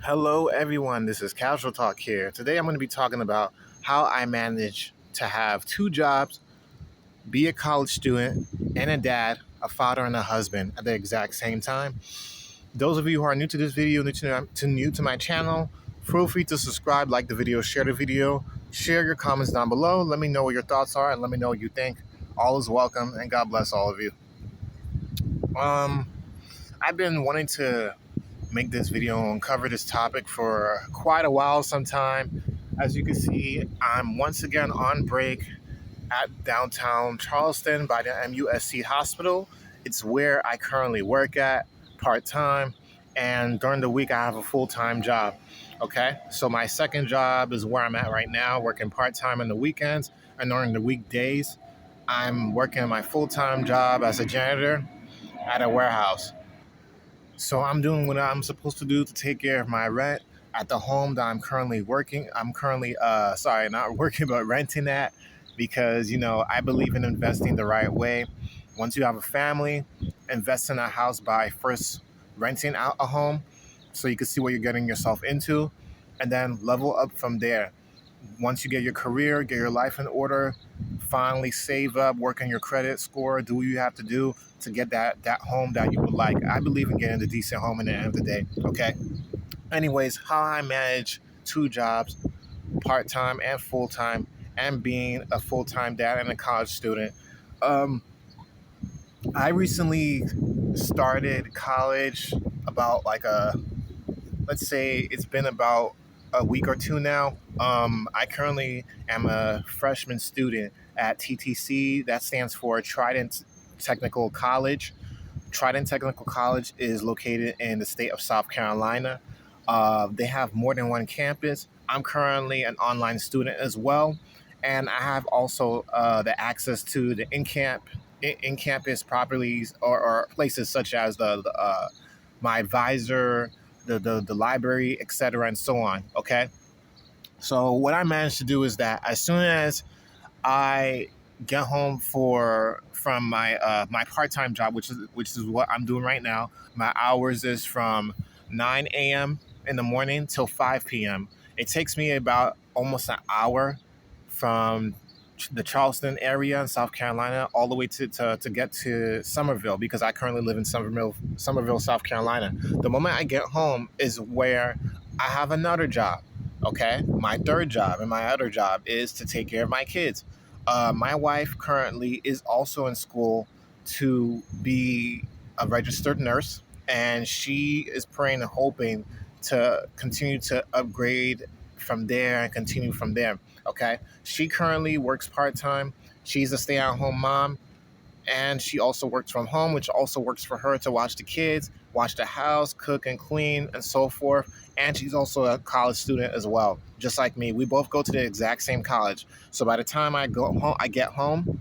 Hello, everyone. This is Casual Talk here. Today, I'm going to be talking about how I manage to have two jobs, be a college student, and a dad, a father, and a husband at the exact same time. Those of you who are new to this video, new to my channel, feel free to subscribe, like the video, share the video, share your comments down below. Let me know what your thoughts are, and let me know what you think. All is welcome, and God bless all of you. Um, I've been wanting to make this video and cover this topic for quite a while sometime. As you can see, I'm once again on break at downtown Charleston by the MUSC hospital. It's where I currently work at part-time, and during the week I have a full-time job. Okay, so my second job is where I'm at right now, working part-time on the weekends, and during the weekdays I'm working my full-time job as a janitor at a warehouse. So I'm doing what I'm supposed to do to take care of my rent at the home that I'm currently working. I'm currently, sorry, not working, but renting at, because, I believe in investing the right way. Once you have a family, invest in a house by first renting out a home so you can see what you're getting yourself into, and then level up from there. Once you get your career, get your life in order, finally save up, work on your credit score, do what you have to do to get that home that you would like. I believe in getting a decent home in the end of the day. Okay. Anyways, how I manage two jobs, part time and full time, and being a full time dad and a college student. Um, I recently started college about let's say it's been about a week or two now. I currently am a freshman student at TTC. That stands for Trident Technical College. Trident Technical College is located in the state of South Carolina. They have more than one campus. I'm currently an online student as well, and I have also the access to the in-campus properties or places such as the my advisor, the library, etc., and so on. Okay, so what I managed to do is that as soon as I get home from my part time job, which is what I'm doing right now. My hours is from 9 a.m. in the morning till 5 p.m. It takes me about almost an hour from the Charleston area in South Carolina all the way to get to Somerville, because I currently live in Somerville, South Carolina. The moment I get home is where I have another job. Okay, my third job and my other job is to take care of my kids. My wife currently is also in school to be a registered nurse, and she is praying and hoping to continue to upgrade from there and continue from there. Okay, she currently works part time. She's a stay at home mom, and she also works from home, which also works for her to watch the kids, watch the house, cook and clean, and so forth. And she's also a college student as well, just like me. We both go to the exact same college. So by the time I get home,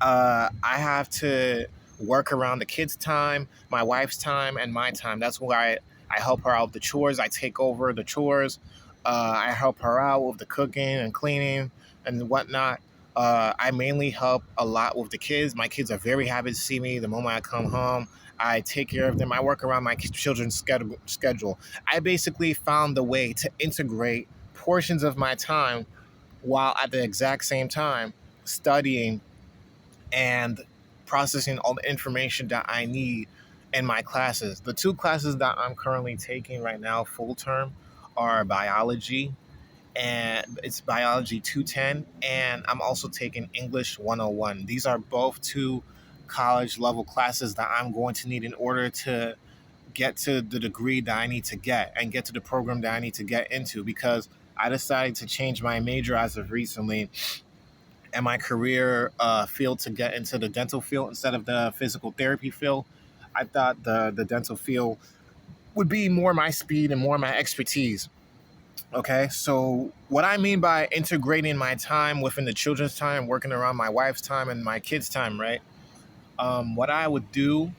I have to work around the kids' time, my wife's time, and my time. That's why I help her out with the chores. I take over the chores. I help her out with the cooking and cleaning and whatnot. I mainly help a lot with the kids. My kids are very happy to see me the moment I come home. I take care of them. I work around my children's schedule. I basically found the way to integrate portions of my time while at the exact same time studying and processing all the information that I need in my classes. The two classes that I'm currently taking right now, full term, are biology, and it's biology 210, and I'm also taking English 101. These are both two college level classes that I'm going to need in order to get to the degree that I need to get and get to the program that I need to get into, because I decided to change my major as of recently and my career field to get into the dental field instead of the physical therapy field. I thought the dental field would be more my speed and more my expertise. Okay, so what I mean by integrating my time within the children's time, working around my wife's time and my kids' time, right? What I would do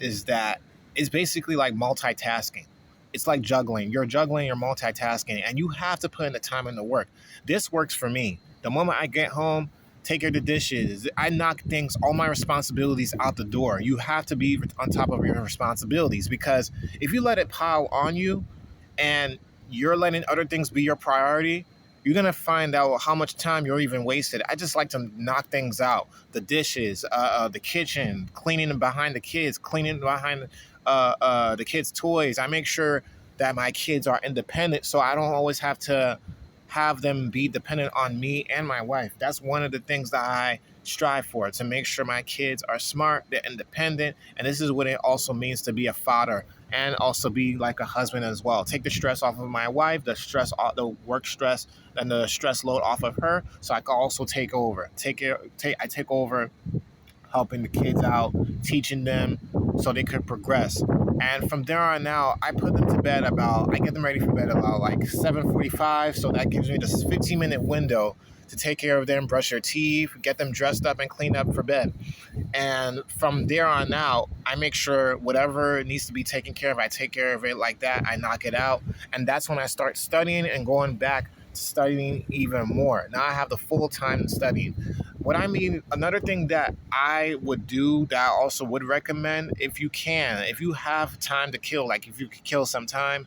is that it's basically like multitasking. It's like juggling. You're juggling, you're multitasking, and you have to put in the time and the work. This works for me. The moment I get home, take care of the dishes. I knock things, all my responsibilities out the door. You have to be on top of your responsibilities, because if you let it pile on you, and you're letting other things be your priority, you're gonna find out how much time you're even wasted. I just like to knock things out: the dishes, the kitchen, cleaning behind the kids, cleaning behind the kids' toys. I make sure that my kids are independent, so I don't always have to have them be dependent on me and my wife. That's one of the things that I strive for, to make sure my kids are smart, they're independent, and this is what it also means to be a father and also be like a husband as well. Take the stress off of my wife, the work stress, and the stress load off of her, so I can also take over. I take over helping the kids out, teaching them so they could progress. And from there on out, I get them ready for bed about like 7:45, so that gives me this 15-minute window to take care of them, brush their teeth, get them dressed up and clean up for bed. And from there on out, I make sure whatever needs to be taken care of, I take care of it like that. I knock it out. And that's when I start studying and going back to studying even more. Now I have the full time studying. Another thing that I would do, that I also would recommend, if you have time to kill, like if you could kill some time,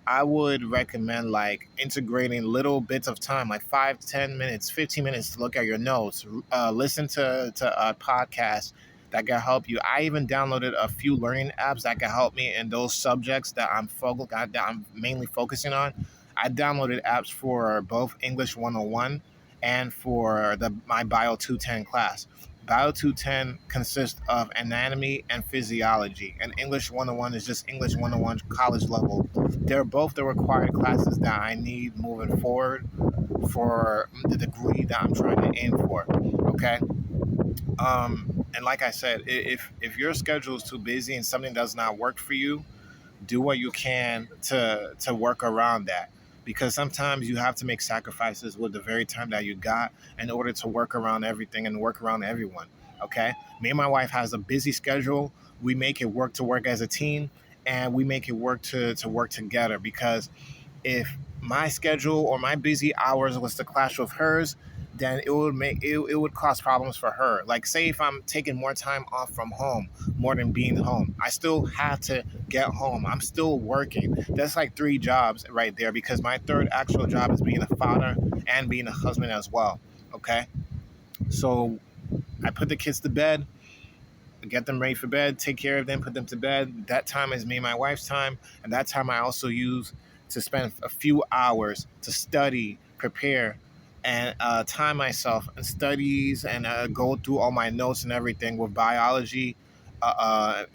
I would recommend like integrating little bits of time, like 5, 10 minutes, 15 minutes to look at your notes, listen to a podcast that can help you. I even downloaded a few learning apps that can help me in those subjects that I'm mainly focusing on. I downloaded apps for both English 101 and for my Bio 210 class. Bio 210 consists of anatomy and physiology, and English 101 is just English 101 college level. They're both the required classes that I need moving forward for the degree that I'm trying to aim for. Okay. And like I said, if your schedule is too busy and something does not work for you, do what you can to work around that, because sometimes you have to make sacrifices with the very time that you got in order to work around everything and work around everyone. Okay, me and my wife has a busy schedule. We make it work to work as a team, and we make it work to work together, because if my schedule or my busy hours was to clash with hers, then it would cause problems for her. Like, say if I'm taking more time off from home, more than being home, I still have to get home. I'm still working. That's like three jobs right there, because my third actual job is being a father and being a husband as well. Okay, so I put the kids to bed, get them ready for bed, take care of them, put them to bed. That time is me and my wife's time, and that time I also use to spend a few hours to study, prepare, and time myself in studies, and go through all my notes and everything with biology or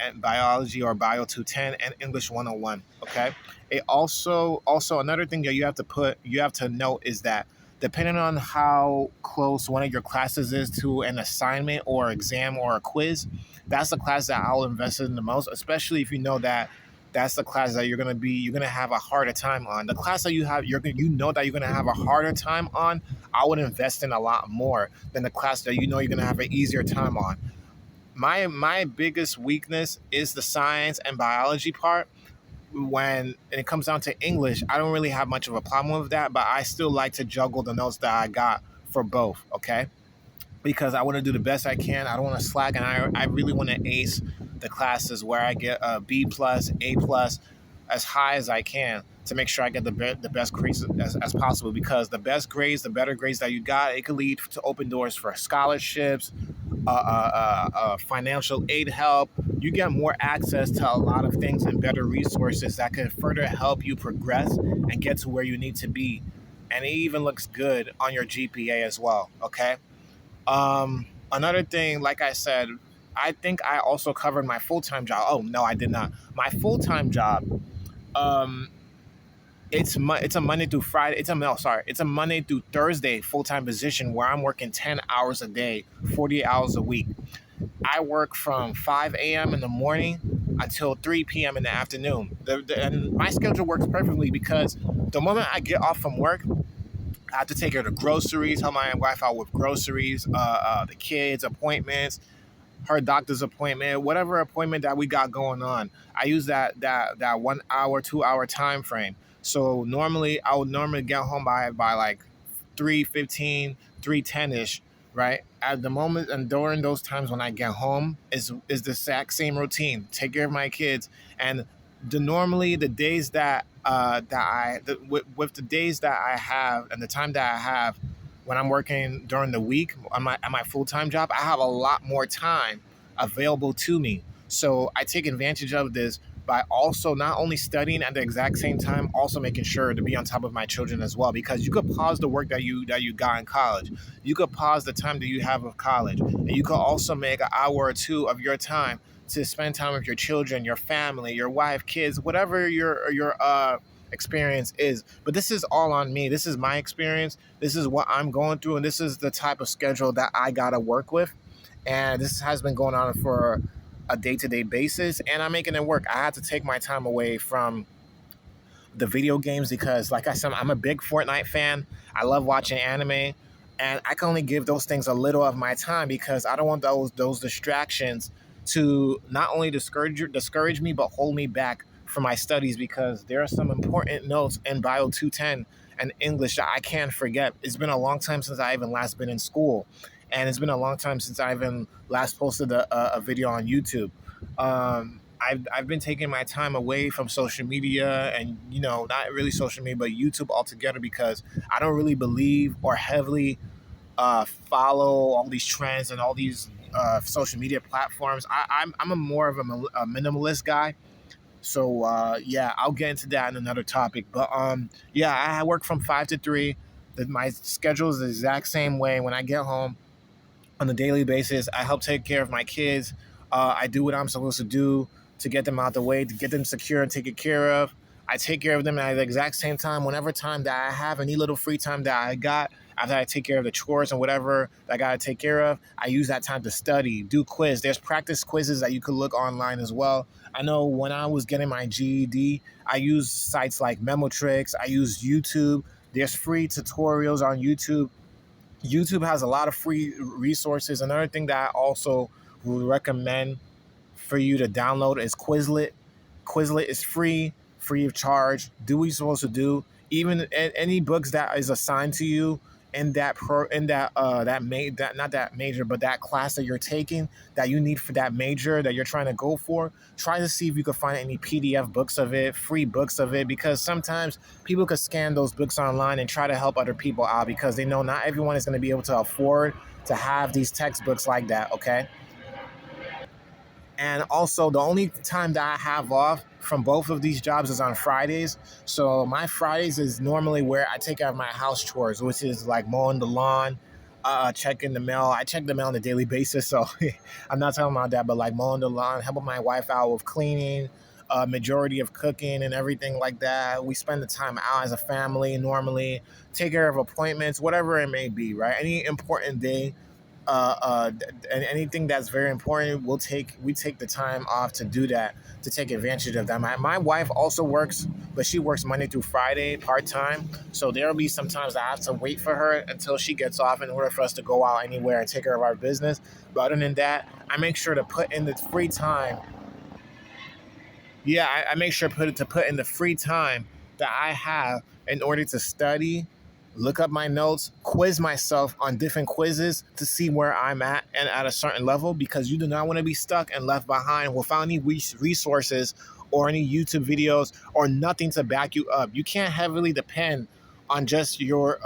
Bio 210 and English 101. Okay. It also another thing that you have to note is that depending on how close one of your classes is to an assignment or exam or a quiz, that's the class that I'll invest in the most, especially if you know that that's the class that you're gonna have a harder time on. The class that you know that you're gonna have a harder time on, I would invest in a lot more than the class that you know you're gonna have an easier time on. My biggest weakness is the science and biology part. When it comes down to English, I don't really have much of a problem with that, but I still like to juggle the notes that I got for both. Okay, because I want to do the best I can. I don't want to slack, and I really want to ace the classes where I get a B plus, A plus, as high as I can, to make sure I get the best grades as possible. Because the best grades, the better grades that you got, it could lead to open doors for scholarships, financial aid help. You get more access to a lot of things and better resources that could further help you progress and get to where you need to be. And it even looks good on your GPA as well. Okay. Another thing, like I said, I think I also covered my full time job. Oh no, I did not. My full time job. Um, it's a Monday through Friday. It's a Monday through Thursday full time position where I'm working 10 hours a day, 48 hours a week. I work from 5 a.m. in the morning until 3 p.m. in the afternoon. And my schedule works perfectly, because the moment I get off from work, I have to take her to groceries, help my wife out with groceries, the kids' appointments, her doctor's appointment, whatever appointment that we got going on. I use that 1 hour, 2 hour time frame. So normally I would normally get home by like 3:15, 3:10 ish, right? At the moment and during those times when I get home is the exact same routine. Take care of my kids, and the days that with the days that I have and the time that I have when I'm working during the week on my full time job, I have a lot more time available to me. So I take advantage of this by also not only studying at the exact same time, also making sure to be on top of my children as well. Because you could pause the work that you got in college, you could pause the time that you have of college, and you could also make an hour or two of your time to spend time with your children, your family, your wife, kids, whatever your experience is. But this is all on me. This is my experience. This is what I'm going through, and this is the type of schedule that I gotta work with. And this has been going on for a day-to-day basis, and I'm making it work. I had to take my time away from the video games because, like I said, I'm a big Fortnite fan. I love watching anime, and I can only give those things a little of my time because I don't want those distractions to not only discourage me but hold me back from my studies because there are some important notes in Bio 210 and English that I can't forget. It's been a long time since I even last been in school, and it's been a long time since I even last posted a video on YouTube. I've been taking my time away from social media and, not really social media, but YouTube altogether because I don't really believe or heavily follow all these trends and all these social media platforms. I'm a more of a minimalist guy. So yeah, I'll get into that in another topic. But yeah, I work from 5 to 3. My schedule is the exact same way. When I get home, on a daily basis. I help take care of my kids. I do what I'm supposed to do to get them out the way, to get them secure and taken care of. I take care of them at the exact same time, whenever time that I have, any little free time that I got, after I take care of the chores and whatever that I got to take care of, I use that time to study, do quiz. There's practice quizzes that you could look online as well. I know when I was getting my GED, I used sites like Memotrix, I used YouTube. There's free tutorials on YouTube. YouTube has a lot of free resources. Another thing that I also would recommend for you to download is Quizlet. Quizlet is free of charge. Do what you're supposed to do. Even any books that is assigned to you in that not that major, but that class that you're taking that you need for that major that you're trying to go for. Try to see if you can find any PDF books of it, free books of it, because sometimes people could scan those books online and try to help other people out because they know not everyone is going to be able to afford to have these textbooks like that. Okay. And also, the only time that I have off from both of these jobs is on Fridays. So my Fridays is normally where I take care of my house chores, which is like mowing the lawn, checking the mail. I check the mail on a daily basis, so I'm not talking about that, but like mowing the lawn, helping my wife out with cleaning, majority of cooking and everything like that. We spend the time out as a family normally, take care of appointments, whatever it may be, right? Any important day, and anything that's very important, we take the time off to do that, to take advantage of that. My wife also works, but she works Monday through Friday part time. So there'll be sometimes I have to wait for her until she gets off in order for us to go out anywhere and take care of our business. But other than that, I make sure to put in the free time. Yeah, I make sure to put in the free time that I have in order to study, look up my notes, quiz myself on different quizzes to see where I'm at and at a certain level because you do not want to be stuck and left behind without any resources or any YouTube videos or nothing to back you up. You can't heavily depend on just your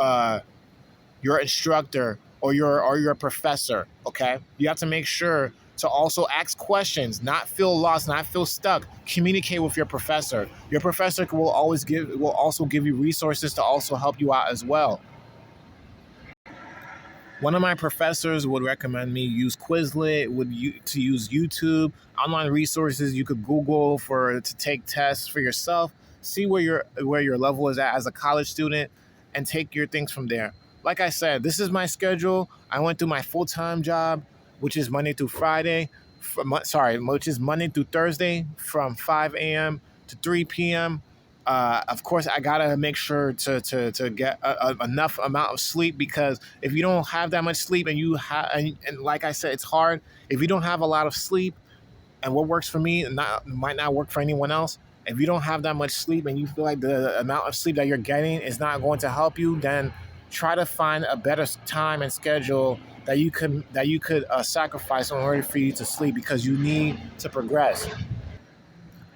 instructor or your professor. Okay, you have to make sure to also ask questions, not feel lost, not feel stuck. Communicate with your professor. Your professor will also give you resources to also help you out as well. One of my professors would recommend me use Quizlet, to use YouTube, online resources you could Google for to take tests for yourself, see where your level is at as a college student, and take your things from there. Like I said, this is my schedule. I went through my full time job, which is Monday through Friday. Which is Monday through Thursday from 5 a.m. to 3 p.m. Of course, I gotta make sure to get enough amount of sleep because if you don't have that much sleep and like I said, it's hard if you don't have a lot of sleep. And what works for me might not work for anyone else. If you don't have that much sleep and you feel like the amount of sleep that you're getting is not going to help you, then try to find a better time and schedule that you could sacrifice in order for you to sleep because you need to progress.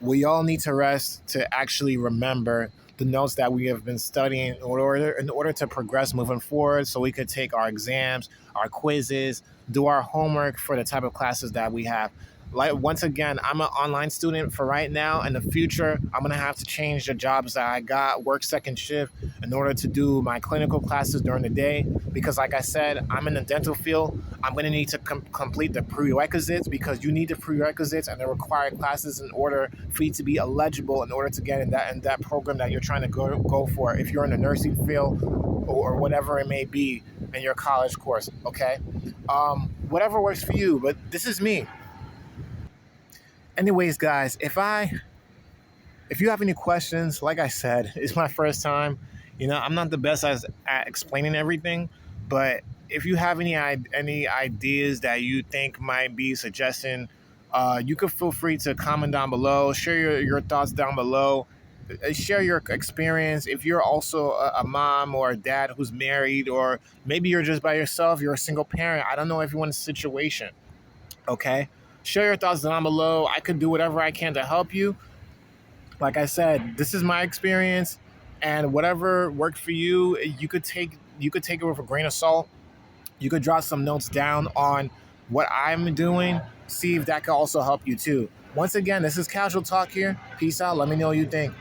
We all need to rest to actually remember the notes that we have been studying in order to progress moving forward, so we could take our exams, our quizzes, do our homework for the type of classes that we have. Like, once again, I'm an online student for right now. In the future, I'm gonna have to change the jobs that I got, work second shift in order to do my clinical classes during the day, because like I said, I'm in the dental field. I'm going to need to complete the prerequisites, because you need the prerequisites and the required classes in order for you to be eligible in order to get in that program that you're trying to go for. If you're in the nursing field, or whatever it may be in your college course, okay? Whatever works for you, but this is me. Anyways, guys, if you have any questions, like I said, it's my first time. I'm not the best at explaining everything, but if you have any ideas that you think might be suggesting, you could feel free to comment down below. Share your thoughts down below. Share your experience. If you're also a mom or a dad who's married, or maybe you're just by yourself, you're a single parent. I don't know everyone's situation. Okay, share your thoughts down below. I could do whatever I can to help you. Like I said, this is my experience, and whatever worked for you, you could take it with a grain of salt. You could jot some notes down on what I'm doing. See if that could also help you too. Once again, this is Casual Talk here. Peace out. Let me know what you think.